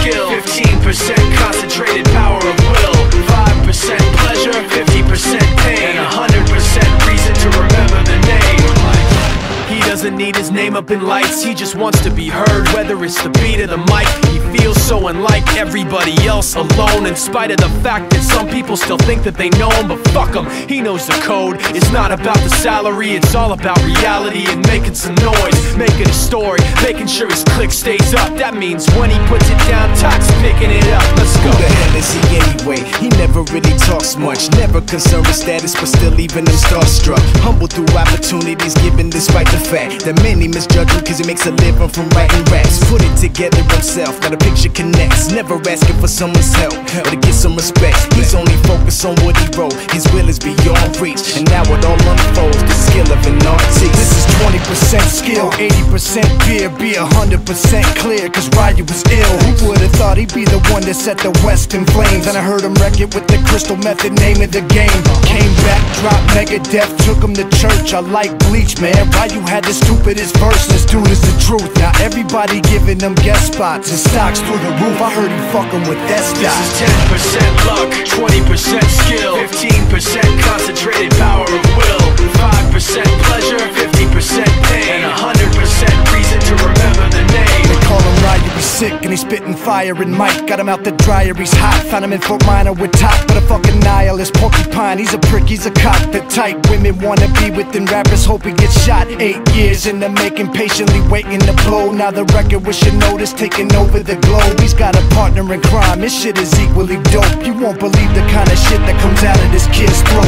skill, 15% concentrated power of will, 5% pleasure, 50% pain, and 100% reason to remember the name. He doesn't need his name up in lights, he just wants to be heard, whether it's the beat or the mic. He feels so unlike everybody else, alone, in spite of the fact that some people still think that they know him. But fuck him, he knows the code. It's not about the salary, it's all about reality and making some noise, making a story, making sure his click stays up. That means when he puts it down, Tox picking it up. Let's go. Who the hell is he anyway? He never really talks much, never concerned with status, but still leaving him starstruck. Humble through opportunities given despite the fact that many misjudge him cause he makes a living from writing raps. Put it together himself, got a picture connects, never asking for someone's help or to get some respect. He's only focused on what he wrote, his will is beyond reach, and now it all unfolds, the skill of an artist. This is 20% skill, 80% fear, be 100% clear, cause Ryu was ill. Who would've thought he'd be the one that set the West in flames? And I heard him wreck it with the crystal method, name of the game. Came back, dropped Megadeth, took him to church. I like Bleach, man. Ryu had the stupidest verse, this dude is the truth. Now everybody giving them guest spots and stocks through the roof. I heard he fucking with that stock. This is 10% luck, 20% skill, 15% concentrated power of will, 5% pleasure, 50% pain, and 100% reason to remember the name. They call him Ryu, he's sick and he's spitting fire. And Mike got him out the dryer, he's hot. Found him in Fort Minor with top, but a fucking nihilist porcupine. He's a prick, he's a cock. The type women wanna be within rappers, hope he gets shot. 8 years in the making, patiently waiting to blow. Now the record with your notice taking over the globe. He's got a partner in crime, his shit is equally dope. You won't believe the kind of shit that comes out of this kid's throat.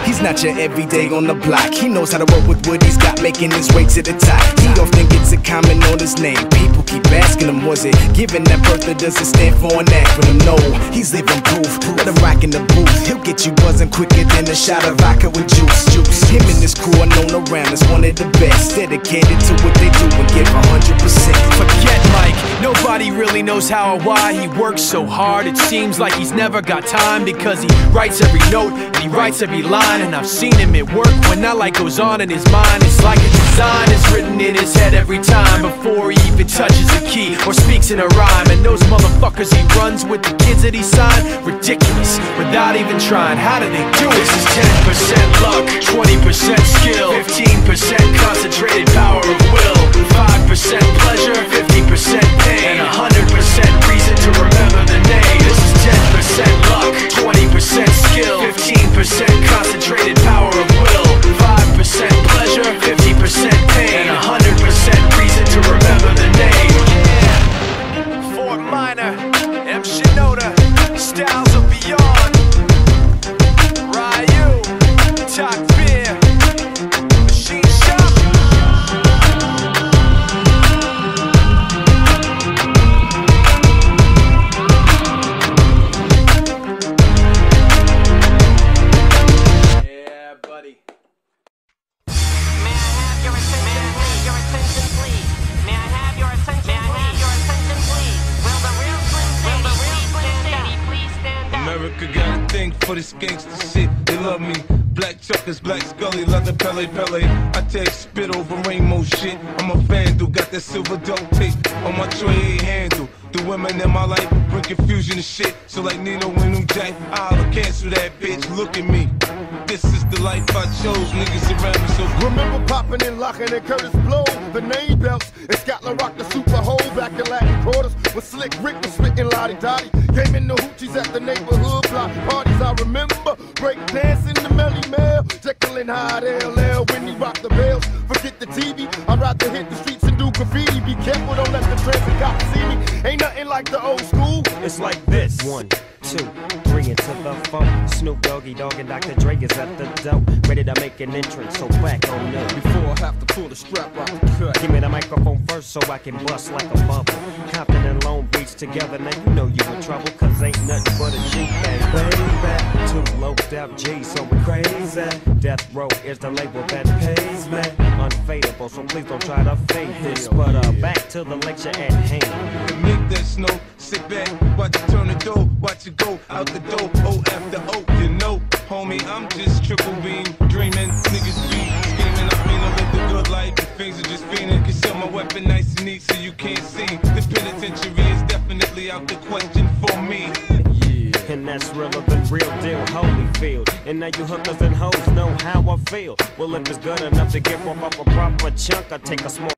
He's not your everyday on the block. He knows how to work with what he's got, making his way to the top. He often gets a comment on his name. People keep asking him, was it given that birth or does it stand for an acronym? No, he's living proof. Let him rock in the booth. He'll get you buzzing quicker than a shot of vodka with juice. Him and his crew are known around as one of the best, dedicated to what they do and give 100%. Forget Mike, nobody really knows how or why he works so hard. It seems like he's never got time, because he writes every note and he writes every line. And I've seen him at work when that light goes on in his mind. It's like a design is written in his head every time before he even touches a key or speaks in a rhyme. And those motherfuckers he runs with, the kids that he signed, ridiculous, without even trying. How do they do it? This is 10% luck, 20% skill, 15% concentrated power of will, 5% pleasure, 50% pain, and 100% reason to remember the name. This is 10% luck, 20% skill, 15% concentrated power of will, 5% pleasure, 50% pain, and 100% reason to remember the name. Yeah. Fort Minor, M. Shinoda, styles of beyond. Ryu, Talk Beer, Machine Shop. America got a thing for this gangsta shit. They love me. Black chuckers, black scully, leather Pele Pele. I take spit over rainbow shit. I'm a vandal, got that silver duct tape on my tray handle. The women in my life bring confusion and shit. So like Nino and New Jack, I'll cancel that bitch. Look at me. This is the life I chose. Niggas around me so. Remember popping and locking and Curtis Blow, the name belts, and Scotland rocked the Super Hole back in Latin quarters. When Slick Rick was spitting Lottie Dottie, came in the hoochies at the neighborhood block parties. I remember break dancing the Melly Mel, Jekyll and Hyde LL when he rocked the bells. Forget the TV, I'd rather hit the streets and do graffiti. Be careful, don't let the transit cops see me. Ain't nothing like the old school. It's like this. 1, 2, 3 into the phone. Snoop Doggy Dogg and Dr. Dre is at the door, ready to make an entrance. So back on up. Before I have to pull the strap out the cut, give me the microphone first so I can bust like a bubble. Compton and Long Beach together, now you know you in trouble, cause ain't nothing but a G thing. Baby, too low step G, so we crazy. Death Row is the label that pays me. Unfadable, so please don't try to fake this. But back to the lecture at hand. Make that snow, sit back, watch it turn the dough, watch it go out the door, O after O, you know, homie, I'm just triple beam, dreaming, niggas be scheming, I mean, I let the good of life, the things are just fiending. Conceal my weapon nice and neat so you can't see. The penitentiary is definitely out the question for me. And that's realer than real deal, Holyfield. And now you hookers and hoes know how I feel. Well, if it's good enough to get off a proper chunk, I take a small